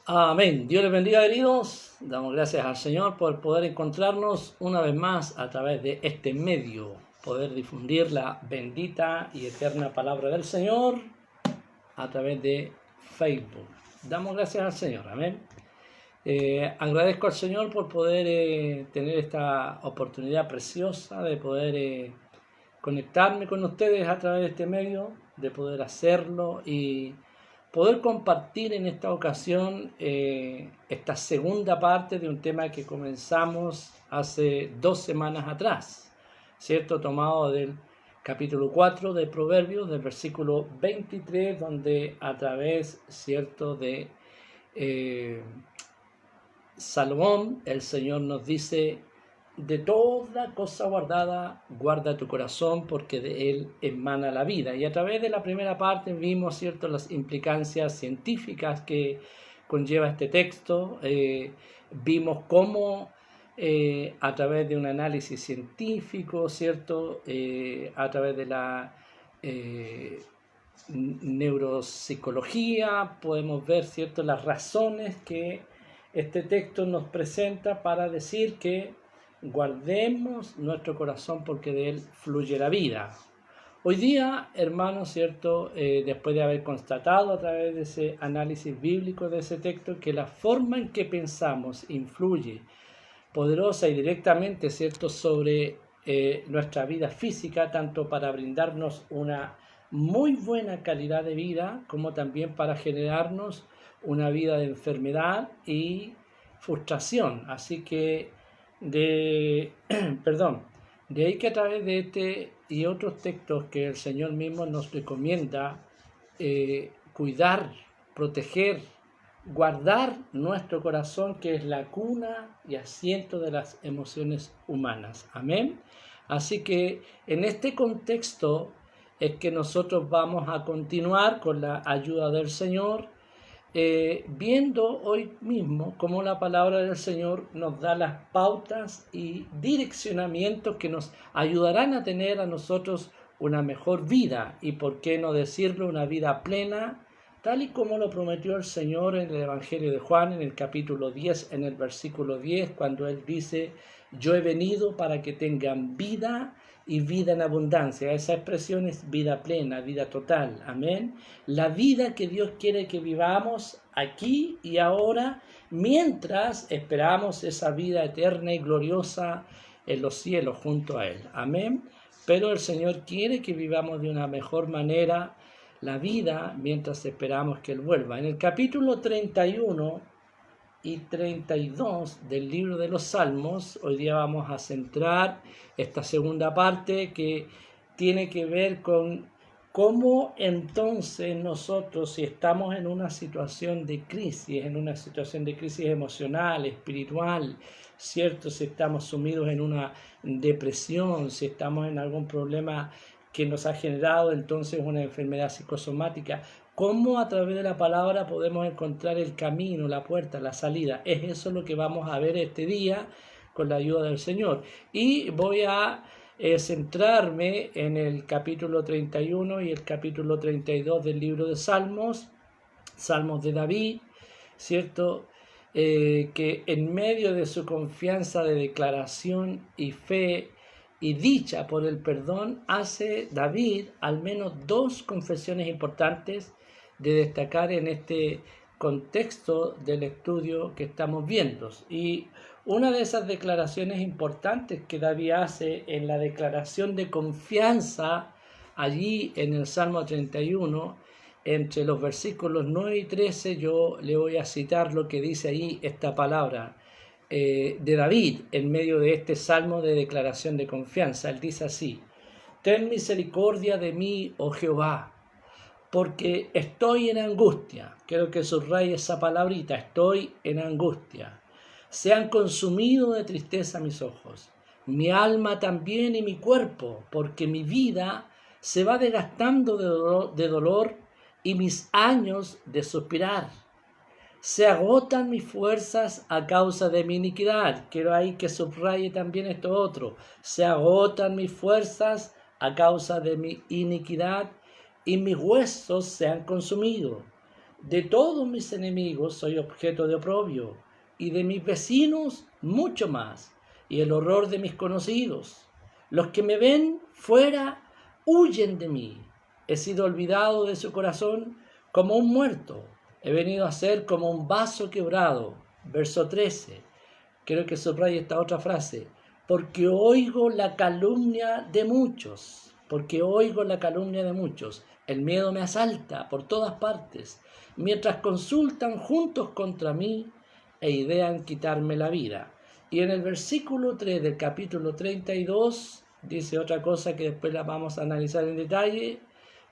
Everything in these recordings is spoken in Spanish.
Amén. Dios les bendiga, queridos. Damos gracias al Señor por poder encontrarnos una vez más a través de este medio, poder difundir la bendita y eterna palabra del Señor a través de Facebook. Damos gracias al Señor. Amén. Agradezco al Señor por poder tener esta oportunidad preciosa de poder conectarme con ustedes a través de este medio, de poder hacerlo y poder compartir en esta ocasión esta segunda parte de un tema que comenzamos hace 2 semanas atrás, ¿cierto? Tomado del capítulo 4 de Proverbios, del versículo 23, donde a través, ¿cierto?, de Salomón, el Señor nos dice: de toda cosa guardada, guarda tu corazón, porque de él emana la vida. Y a través de la primera parte vimos, ¿cierto?, las implicancias científicas que conlleva este texto. Vimos cómo a través de un análisis científico, ¿cierto?, a través de la neuropsicología, podemos ver, ¿cierto?, las razones que este texto nos presenta para decir que guardemos nuestro corazón porque de él fluye la vida. Hoy día, hermanos, ¿cierto?, después de haber constatado a través de ese análisis bíblico de ese texto que la forma en que pensamos influye poderosa y directamente, ¿cierto?, sobre nuestra vida física, tanto para brindarnos una muy buena calidad de vida, como también para generarnos una vida de enfermedad y frustración. Así que de ahí que a través de este y otros textos que el Señor mismo nos recomienda cuidar, proteger, guardar nuestro corazón, que es la cuna y asiento de las emociones humanas. Amén. Así que en este contexto es que nosotros vamos a continuar con la ayuda del Señor, viendo hoy mismo cómo la palabra del Señor nos da las pautas y direccionamientos que nos ayudarán a tener a nosotros una mejor vida y, por qué no decirlo, una vida plena, tal y como lo prometió el Señor en el Evangelio de Juan, en el capítulo 10, en el versículo 10, cuando Él dice: yo he venido para que tengan vida y vida en abundancia. Esa expresión es vida plena, vida total. Amén. La vida que Dios quiere que vivamos aquí y ahora, mientras esperamos esa vida eterna y gloriosa en los cielos junto a Él. Amén. Pero el Señor quiere que vivamos de una mejor manera la vida mientras esperamos que Él vuelva. En el capítulo 31 y 32 del libro de los Salmos, hoy día vamos a centrar esta segunda parte que tiene que ver con cómo entonces nosotros, si estamos en una situación de crisis, emocional, espiritual, ¿cierto?, si estamos sumidos en una depresión, si estamos en algún problema que nos ha generado entonces una enfermedad psicosomática, cómo a través de la palabra podemos encontrar el camino, la puerta, la salida. Es eso lo que vamos a ver este día con la ayuda del Señor. Y voy a centrarme en el capítulo 31 y el capítulo 32 del libro de Salmos, Salmos de David, ¿cierto?, que en medio de su confianza de declaración y fe y dicha por el perdón, hace David al menos 2 confesiones importantes de destacar en este contexto del estudio que estamos viendo. Y una de esas declaraciones importantes que David hace en la declaración de confianza, allí en el Salmo 31, entre los versículos 9 y 13, yo le voy a citar lo que dice ahí esta palabra de David en medio de este salmo de declaración de confianza. Él dice así: ten misericordia de mí, oh Jehová, porque estoy en angustia. Quiero que subraye esa palabrita: estoy en angustia. Se han consumido de tristeza mis ojos, mi alma también y mi cuerpo, porque mi vida se va desgastando de dolor y mis años de suspirar. Se agotan mis fuerzas a causa de mi iniquidad. Quiero ahí que subraye también esto otro: se agotan mis fuerzas a causa de mi iniquidad y mis huesos se han consumido. De todos mis enemigos soy objeto de oprobio, y de mis vecinos mucho más, y el horror de mis conocidos. Los que me ven fuera huyen de mí. He sido olvidado de su corazón como un muerto. He venido a ser como un vaso quebrado. Verso 13. Quiero que subraye esta otra frase. Porque oigo la calumnia de muchos. Porque oigo la calumnia de muchos. El miedo me asalta por todas partes, mientras consultan juntos contra mí e idean quitarme la vida. Y en el versículo 3 del capítulo 32 dice otra cosa que después la vamos a analizar en detalle.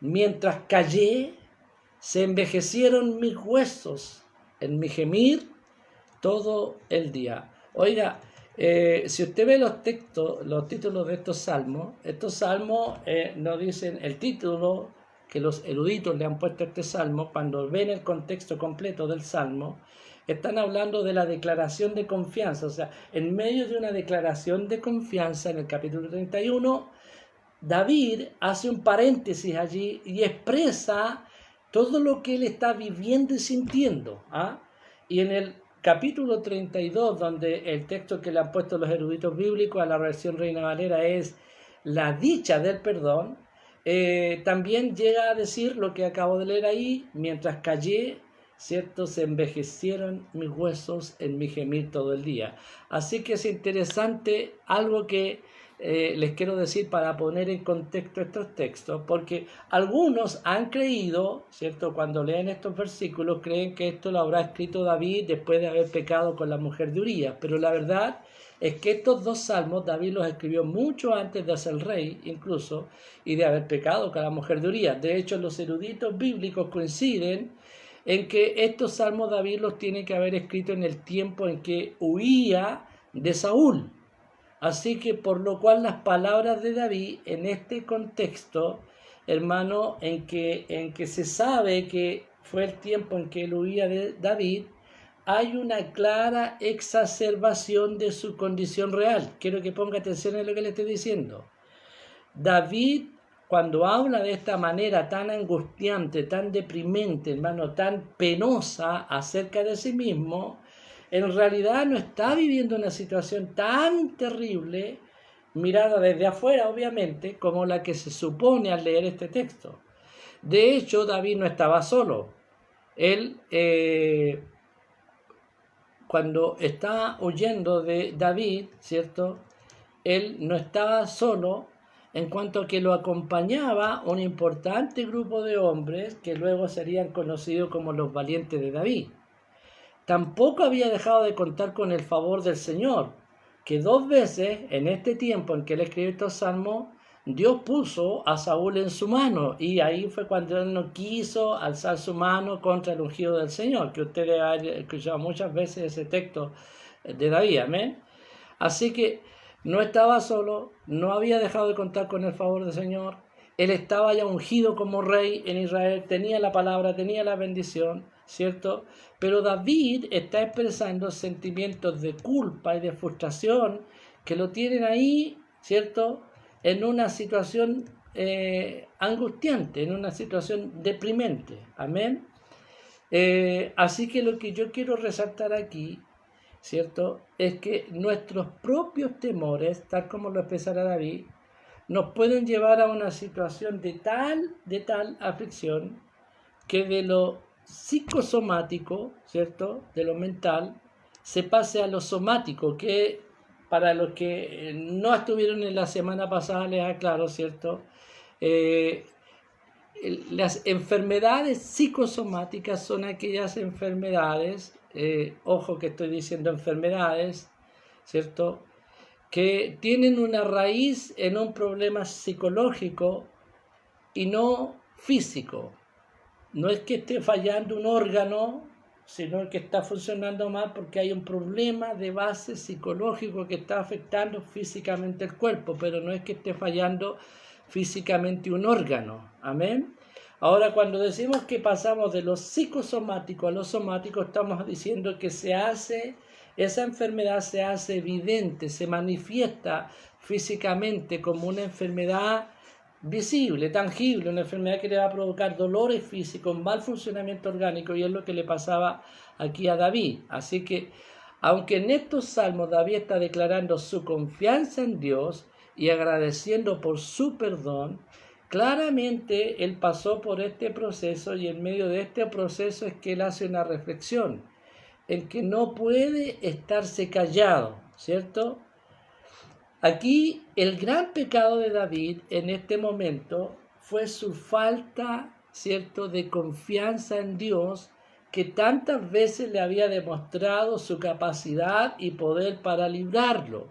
Mientras callé, se envejecieron mis huesos en mi gemir todo el día. Oiga, si usted ve los títulos de estos salmos nos dicen el título que los eruditos le han puesto a este salmo. Cuando ven el contexto completo del salmo, están hablando de la declaración de confianza. O sea, en medio de una declaración de confianza en el capítulo 31, David hace un paréntesis allí y expresa todo lo que él está viviendo y sintiendo. Y en el capítulo 32, donde el texto que le han puesto los eruditos bíblicos a la versión Reina Valera es la dicha del perdón, también llega a decir lo que acabo de leer ahí: mientras callé, ¿cierto?, se envejecieron mis huesos en mi gemir todo el día. Así que es interesante algo que les quiero decir para poner en contexto estos textos, porque algunos han creído, ¿cierto?, cuando leen estos versículos, creen que esto lo habrá escrito David después de haber pecado con la mujer de Urías, pero la verdad es que estos dos salmos David los escribió mucho antes de ser rey, incluso, y de haber pecado con la mujer de Urías. De hecho, los eruditos bíblicos coinciden en que estos salmos David los tiene que haber escrito en el tiempo en que huía de Saúl. Así que por lo cual las palabras de David en este contexto, hermano, en que se sabe que fue el tiempo en que él huía de David, hay una clara exacerbación de su condición real. Quiero que ponga atención en lo que le estoy diciendo. David, cuando habla de esta manera tan angustiante, tan deprimente, hermano, tan penosa acerca de sí mismo, en realidad no está viviendo una situación tan terrible, mirada desde afuera, obviamente, como la que se supone al leer este texto. De hecho, David no estaba solo. Él, cuando está huyendo de David, ¿cierto?, él no estaba solo, en cuanto a que lo acompañaba un importante grupo de hombres que luego serían conocidos como los valientes de David. Tampoco había dejado de contar con el favor del Señor, que 2 veces en este tiempo en que él escribió estos salmos, Dios puso a Saúl en su mano, y ahí fue cuando él no quiso alzar su mano contra el ungido del Señor, que ustedes han escuchado muchas veces ese texto de David, amén. Así que no estaba solo, no había dejado de contar con el favor del Señor, él estaba ya ungido como rey en Israel, tenía la palabra, tenía la bendición, ¿cierto? Pero David está expresando sentimientos de culpa y de frustración que lo tienen ahí, ¿cierto?, en una situación angustiante, en una situación deprimente, amén. Así que lo que yo quiero resaltar aquí, ¿cierto?, es que nuestros propios temores, tal como lo expresará David, nos pueden llevar a una situación de tal aflicción que de lo psicosomático, ¿cierto?, de lo mental, se pase a lo somático, que para los que no estuvieron en la semana pasada les aclaro, ¿cierto?, las enfermedades psicosomáticas son aquellas enfermedades, ojo que estoy diciendo enfermedades, ¿cierto?, que tienen una raíz en un problema psicológico y no físico. No es que esté fallando un órgano, sino que está funcionando mal porque hay un problema de base psicológico que está afectando físicamente el cuerpo, pero no es que esté fallando físicamente un órgano. Amén. Ahora, cuando decimos que pasamos de lo psicosomático a lo somático, estamos diciendo que esa enfermedad se hace evidente, se manifiesta físicamente como una enfermedad visible, tangible, una enfermedad que le va a provocar dolores físicos, mal funcionamiento orgánico, y es lo que le pasaba aquí a David. Así que, aunque en estos salmos David está declarando su confianza en Dios y agradeciendo por su perdón, claramente él pasó por este proceso, y en medio de este proceso es que él hace una reflexión, en que no puede estarse callado, ¿cierto? Aquí el gran pecado de David en este momento fue su falta, ¿cierto?, de confianza en Dios, que tantas veces le había demostrado su capacidad y poder para librarlo,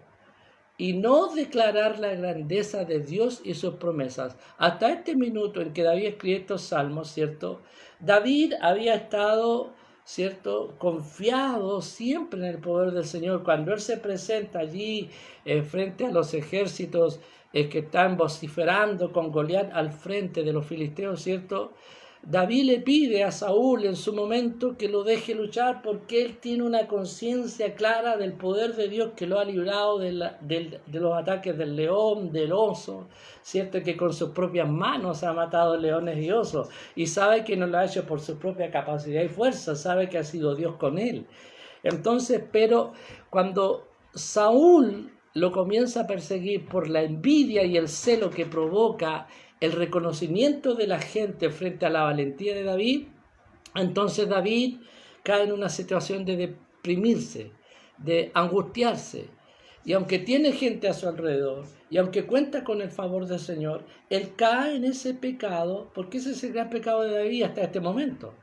y no declarar la grandeza de Dios y sus promesas. Hasta este minuto en que David escribe estos salmos, ¿cierto?, David había estado, ¿cierto?, confiado siempre en el poder del Señor. Cuando él se presenta allí frente a los ejércitos que están vociferando con Goliat al frente de los filisteos, ¿cierto?, David le pide a Saúl en su momento que lo deje luchar, porque él tiene una conciencia clara del poder de Dios que lo ha librado de los ataques del león, del oso, ¿cierto?, que con sus propias manos ha matado leones y osos, y sabe que no lo ha hecho por su propia capacidad y fuerza, sabe que ha sido Dios con él. Entonces, pero cuando Saúl lo comienza a perseguir por la envidia y el celo que provoca el reconocimiento de la gente frente a la valentía de David, entonces David cae en una situación de deprimirse, de angustiarse. Y aunque tiene gente a su alrededor, y aunque cuenta con el favor del Señor, él cae en ese pecado, porque ese es el gran pecado de David hasta este momento,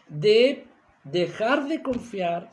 de dejar de confiar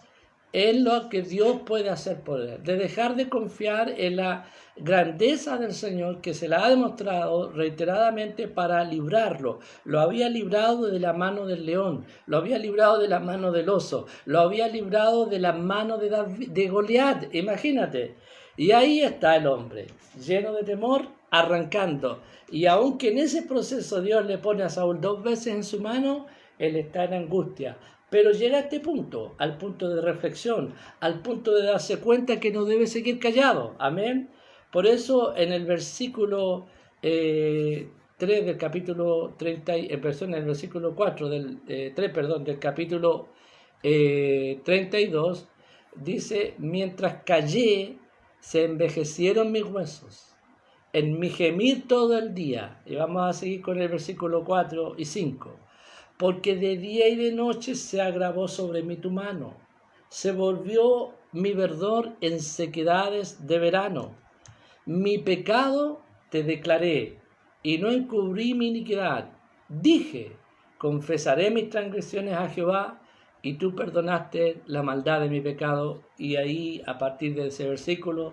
en lo que Dios puede hacer por él, de dejar de confiar en la grandeza del Señor, que se la ha demostrado reiteradamente para librarlo. Lo había librado de la mano del león, lo había librado de la mano del oso, lo había librado de la mano de Goliat, imagínate. Y ahí está el hombre, lleno de temor, arrancando. Y aunque en ese proceso Dios le pone a Saúl 2 veces en su mano, él está en angustia. Pero llega a este punto, al punto de reflexión, al punto de darse cuenta que no debe seguir callado. Amén. Por eso en el versículo 3 del capítulo 30, en el versículo 4 del capítulo 32, dice: mientras callé, se envejecieron mis huesos, en mi gemir todo el día. Y vamos a seguir con el versículo 4 y 5. Porque de día y de noche se agravó sobre mí tu mano, se volvió mi verdor en sequedades de verano. Mi pecado te declaré, y no encubrí mi iniquidad. Dije: confesaré mis transgresiones a Jehová, y tú perdonaste la maldad de mi pecado. Y ahí, a partir de ese versículo,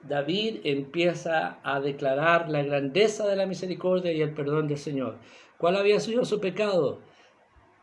David empieza a declarar la grandeza de la misericordia y el perdón del Señor. ¿Cuál había sido su pecado?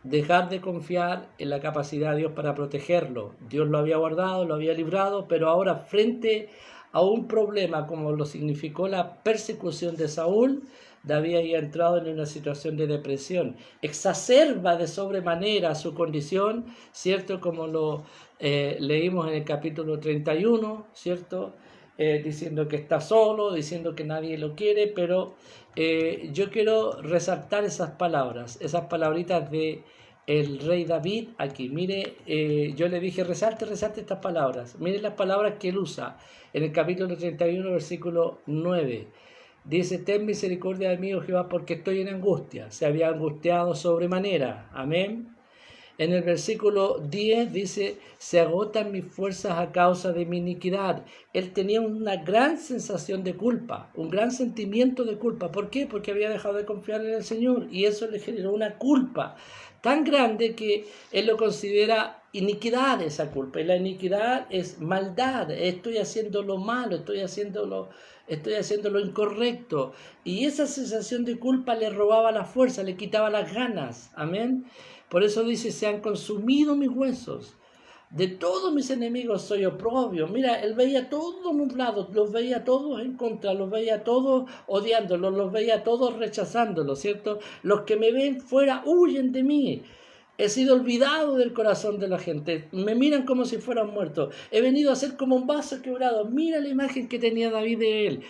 Dejar de confiar en la capacidad de Dios para protegerlo. Dios lo había guardado, lo había librado, pero ahora, frente a un problema como lo significó la persecución de Saúl, David había entrado en una situación de depresión. Exacerba de sobremanera su condición, ¿cierto? Como lo leímos en el capítulo 31, ¿cierto? Diciendo que está solo, diciendo que nadie lo quiere, pero yo quiero resaltar esas palabras, esas palabritas de el rey David aquí. Mire, yo le dije, resalte estas palabras. Mire las palabras que él usa en el capítulo 31, versículo 9. Dice: ten misericordia de mí, oh Jehová, porque estoy en angustia. Se había angustiado sobremanera. Amén. En el versículo 10 dice: se agotan mis fuerzas a causa de mi iniquidad. Él tenía una gran sensación de culpa, un gran sentimiento de culpa. ¿Por qué? Porque había dejado de confiar en el Señor, y eso le generó una culpa tan grande que él lo considera iniquidad, esa culpa. Y la iniquidad es maldad. Estoy haciendo lo malo, estoy haciendo lo incorrecto. Y esa sensación de culpa le robaba la fuerza, le quitaba las ganas. Amén. Por eso dice: se han consumido mis huesos. De todos mis enemigos soy oprobio. Mira, él veía todo nublado, los veía todos en contra, los veía todos odiándolos, los veía todos rechazándolos, ¿cierto? Los que me ven fuera huyen de mí. He sido olvidado del corazón de la gente. Me miran como si fueran muertos. He venido a ser como un vaso quebrado. Mira la imagen que tenía David de él.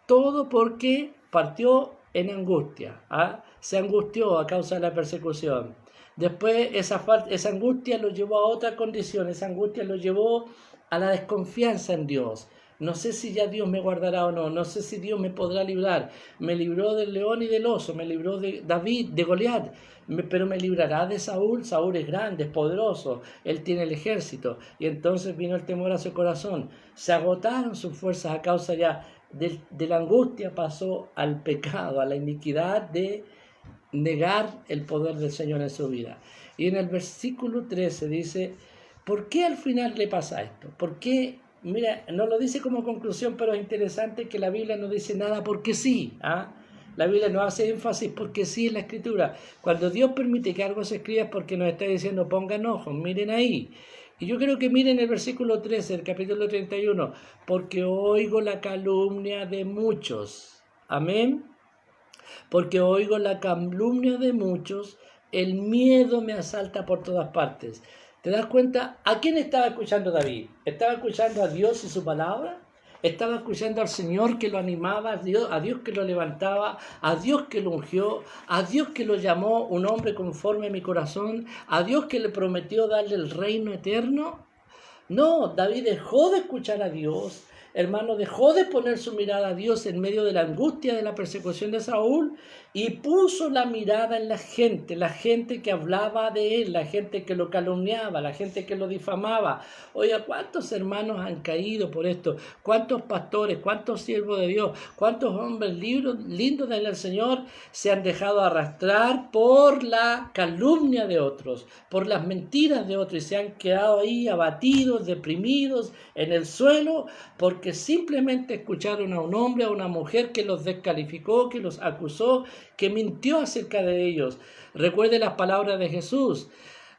Todo porque partió en angustia. ¿Ah? Se angustió a causa de la persecución. Después esa angustia lo llevó a otra condición, esa angustia lo llevó a la desconfianza en Dios. No sé si ya Dios me guardará o no, no sé si Dios me podrá librar. Me libró del león y del oso, me libró de David, de Goliat, pero me librará de Saúl. Saúl es grande, es poderoso, él tiene el ejército. Y entonces vino el temor a su corazón. Se agotaron sus fuerzas a causa ya de la angustia, pasó al pecado, a la iniquidad de negar el poder del Señor en su vida. Y en el versículo 13 dice, ¿por qué al final le pasa esto? ¿Por qué? Mira, no lo dice como conclusión, pero es interesante que la Biblia no dice nada porque sí. ¿Ah? La Biblia no hace énfasis porque sí en la Escritura. Cuando Dios permite que algo se escriba es porque nos está diciendo, pongan ojos, miren ahí. Y yo creo que miren el versículo 13, el capítulo 31, porque oigo la calumnia de muchos. Amén. Porque oigo la calumnia de muchos, el miedo me asalta por todas partes. ¿Te das cuenta? ¿A quién estaba escuchando David? ¿Estaba escuchando a Dios y su palabra? ¿Estaba escuchando al Señor que lo animaba, a Dios que lo levantaba, a Dios que lo ungió, a Dios que lo llamó un hombre conforme a mi corazón, a Dios que le prometió darle el reino eterno? No, David dejó de escuchar a Dios, hermano, dejó de poner su mirada a Dios en medio de la angustia de la persecución de Saúl y puso la mirada en la gente que hablaba de él, la gente que lo calumniaba, la gente que lo difamaba. Oiga, ¿cuántos hermanos han caído por esto? ¿Cuántos pastores, cuántos siervos de Dios, cuántos hombres lindos del Señor se han dejado arrastrar por la calumnia de otros, por las mentiras de otros y se han quedado ahí abatidos, deprimidos en el suelo porque simplemente escucharon a un hombre, a una mujer que los descalificó, que los acusó, que mintió acerca de ellos? Recuerde las palabras de Jesús.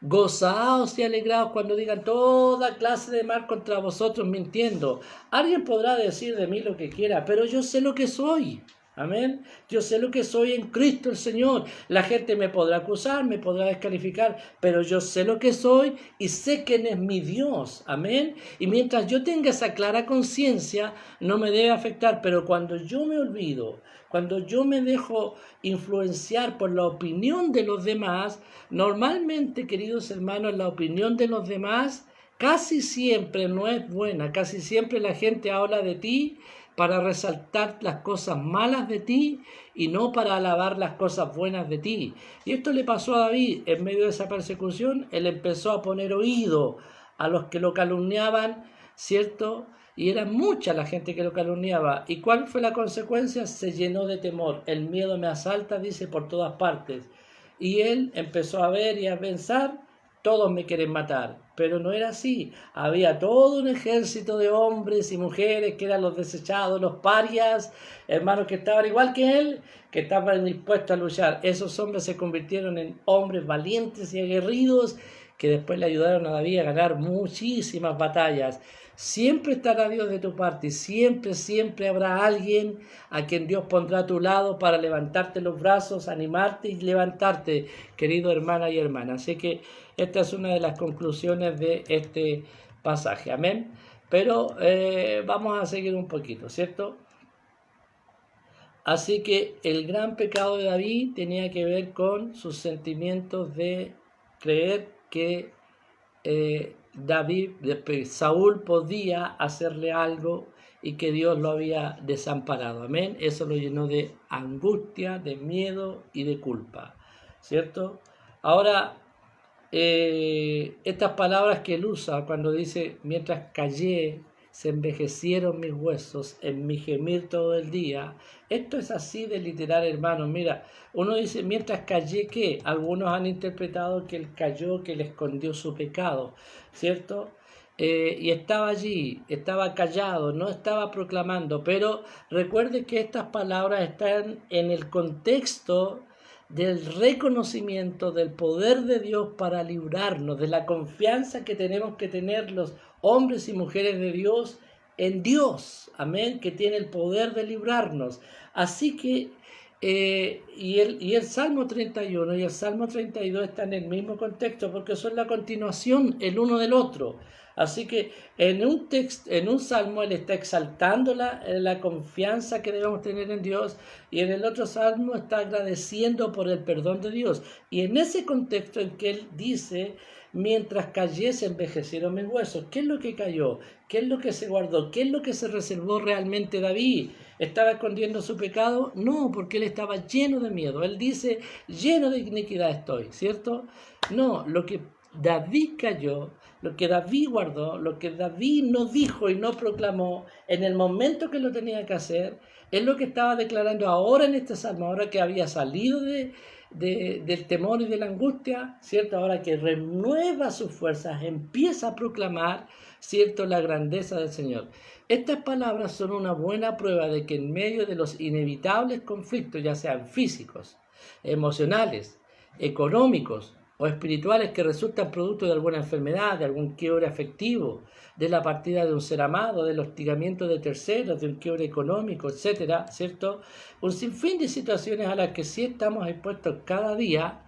Gozaos y alegraos cuando digan toda clase de mal contra vosotros mintiendo. Alguien podrá decir de mí lo que quiera, pero yo sé lo que soy. Amén. Yo sé lo que soy en Cristo el Señor. La gente me podrá acusar, me podrá descalificar, pero yo sé lo que soy y sé quién es mi Dios. Amén. Y mientras yo tenga esa clara conciencia, no me debe afectar. Pero cuando yo me olvido, cuando yo me dejo influenciar por la opinión de los demás, normalmente, queridos hermanos, la opinión de los demás casi siempre no es buena. Casi siempre la gente habla de ti para resaltar las cosas malas de ti y no para alabar las cosas buenas de ti. Y esto le pasó a David en medio de esa persecución. Él empezó a poner oído a los que lo calumniaban, ¿cierto? Y era mucha la gente que lo calumniaba. ¿Y cuál fue la consecuencia? Se llenó de temor. El miedo me asalta, dice, por todas partes. Y él empezó a ver y a pensar, todos me quieren matar. Pero no era así. Había todo un ejército de hombres y mujeres que eran los desechados, los parias, hermanos que estaban igual que él, que estaban dispuestos a luchar. Esos hombres se convirtieron en hombres valientes y aguerridos que después le ayudaron a David a ganar muchísimas batallas. Siempre estará Dios de tu parte y siempre habrá alguien a quien Dios pondrá a tu lado para levantarte los brazos, animarte y levantarte, querido hermana y hermana. Así que esta es una de las conclusiones de este pasaje. Amén. Pero vamos a seguir un poquito, ¿cierto? Así que el gran pecado de David tenía que ver con sus sentimientos de creer que Saúl podía hacerle algo y que Dios lo había desamparado. Amén. Eso lo llenó de angustia, de miedo y de culpa, ¿cierto? Ahora, estas palabras que él usa cuando dice, mientras callé, se envejecieron mis huesos en mi gemir todo el día. Esto es así de literal, hermanos. Mira, uno dice, mientras callé, ¿qué? Algunos han interpretado que él cayó, que él escondió su pecado, ¿cierto? Y estaba allí, estaba callado, no estaba proclamando. Pero recuerde que estas palabras están en el contexto del reconocimiento del poder de Dios para librarnos, de la confianza que tenemos que tener los hombres y mujeres de Dios en Dios, amén, que tiene el poder de librarnos. Así que y el Salmo 31 y el Salmo 32 están en el mismo contexto porque son la continuación el uno del otro. Así que en un salmo él está exaltando la confianza que debemos tener en Dios, y en el otro salmo está agradeciendo por el perdón de Dios. Y en ese contexto en que él dice, mientras cayese envejecieron mis huesos. ¿Qué es lo que cayó? ¿Qué es lo que se guardó? ¿Qué es lo que se reservó realmente David? ¿Estaba escondiendo su pecado? No, porque él estaba lleno de miedo. Él dice, lleno de iniquidad estoy, ¿cierto? No, lo que David cayó, lo que David guardó, lo que David no dijo y no proclamó en el momento que lo tenía que hacer, es lo que estaba declarando ahora en este salmo, ahora que había salido del temor y de la angustia, ¿cierto? Ahora que renueva sus fuerzas, empieza a proclamar, ¿cierto?, la grandeza del Señor. Estas palabras son una buena prueba de que en medio de los inevitables conflictos, ya sean físicos, emocionales, económicos o espirituales que resultan producto de alguna enfermedad, de algún quiebre afectivo, de la partida de un ser amado, del hostigamiento de terceros, de un quiebre económico, etcétera, ¿cierto? Un sinfín de situaciones a las que sí estamos expuestos cada día.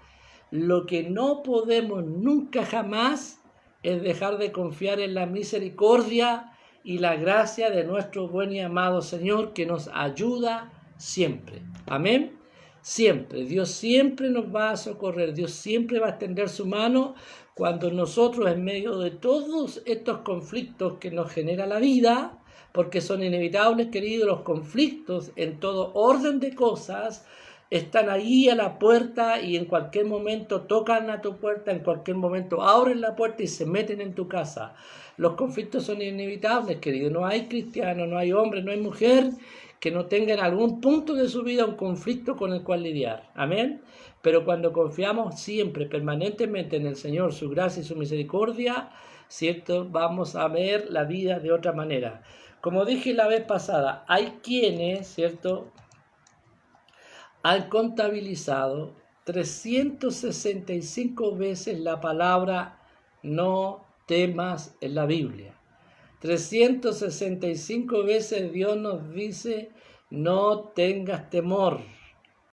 Lo que no podemos nunca jamás es dejar de confiar en la misericordia y la gracia de nuestro buen y amado Señor, que nos ayuda siempre. Amén. Siempre, Dios siempre nos va a socorrer, Dios siempre va a extender su mano cuando nosotros, en medio de todos estos conflictos que nos genera la vida, porque son inevitables, queridos, los conflictos en todo orden de cosas, están ahí a la puerta y en cualquier momento tocan a tu puerta, en cualquier momento abren la puerta y se meten en tu casa. Los conflictos son inevitables, queridos, no hay cristiano, no hay hombre, no hay mujer que no tenga en algún punto de su vida un conflicto con el cual lidiar. Amén. Pero cuando confiamos siempre, permanentemente en el Señor, su gracia y su misericordia, ¿cierto?, vamos a ver la vida de otra manera. Como dije la vez pasada, hay quienes, ¿cierto?, han contabilizado 365 veces la palabra no temas en la Biblia. 365 veces Dios nos dice, no tengas temor.